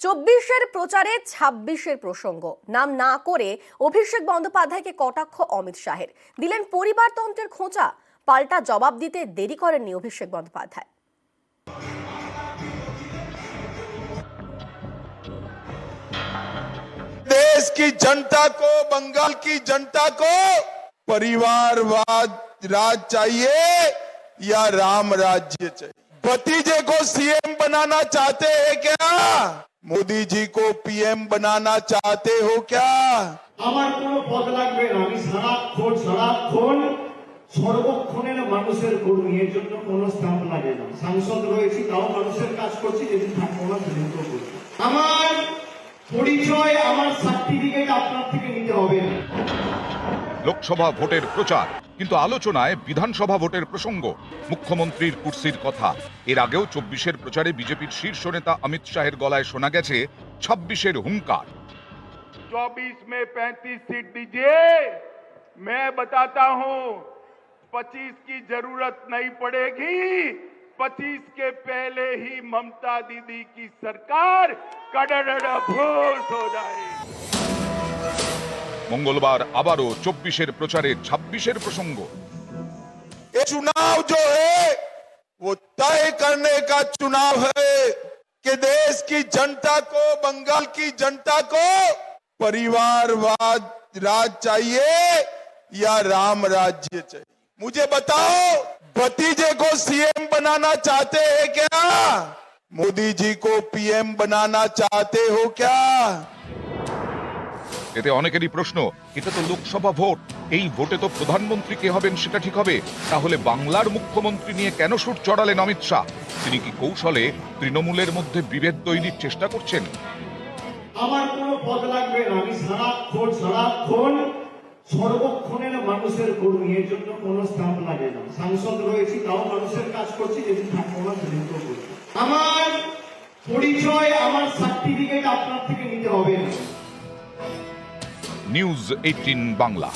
24-এর প্রচারে 26-এর প্রসঙ্গ নাম না করে অভিষেক বন্দ্যোপাধ্যায়কে কটাক্ষ অমিত শাহের। দিলেন পরিবারতন্ত্রের খোঁচা, পাল্টা জবাব দিতে দেরি করেননি অভিষেক বন্দ্যোপাধ্যায়। देश की जनता को, बंगाल की जनता को परिवारवाद राज चाहिए या राम राज्य चाहिए? भतीजे को सीएम बनाना चाहते हैं क्या? मोदी जी को पीएम बनाना चाहते हो क्या? আমার কোনো পদ লাগবে না, আমি সারাক্ষণ সর্বক্ষণের মানুষের কর্মী, এর জন্য কোনো স্ট্যাম্প লাগে না। সাংসদ রয়েছি, তাও মানুষের কাজ করছি, যেদিন থাকবো না সেদিন তো করছি। আমার পরিচয়, আমার সার্টিফিকেট আপনার থেকে নিতে হবে না। লোকসভা ভোটের প্রচার, কিন্তু আলোচনায় বিধানসভা ভোটের প্রসঙ্গ, মুখ্যমন্ত্রীর কুর্সির কথা। এর আগেও 24-এর প্রচারে বিজেপির শীর্ষ নেতা অমিত শাহের গলায় শোনা গেছে 26-এর হুঙ্কার। 24 में 35 सीट दीजिए, मैं बताता हूं 25 की जरूरत नहीं पड़ेगी। 25 के पहले ही ममता दीदी की सरकार कड़ड़भूस हो जाएगी। मंगलवार आबारो 24-এর প্রচারে 26-এর প্রসঙ্গ। ये चुनाव जो है वो तय करने का चुनाव है कि देश की जनता को, बंगाल की जनता को परिवारवाद राज चाहिए या राम राज्य चाहिए? मुझे बताओ, भतीजे को सीएम बनाना चाहते हैं क्या? मोदी जी को पीएम बनाना चाहते हो क्या? এতে অনেকেরই প্রশ্ন, এটা তো লোকসভা ভোট, এই ভোটে তো প্রধানমন্ত্রী কে হবেন সেটা ঠিক হবে, তাহলে বাংলার মুখ্যমন্ত্রী নিয়ে কেন সুর চড়ালেন অমিত শাহ? তিনি কি কৌশলে তৃণমূলের মধ্যে বিভেদ তৈরির চেষ্টা করছেন? আমার কোনো পদ লাগবে না, আমি সারাক্ষণ সর্বক্ষণের মানুষের কর্মী, এর জন্য কোনো স্ট্যাম্প লাগে না। সাংসদ রয়েছি, তাও মানুষের কাজ করছি, যেদিন থাকবো না সেদিন তো করছি। আমার পরিচয়, আমার সার্টিফিকেট আপনার থেকে নিতে হবে না। নিউজ 18 বাংলা।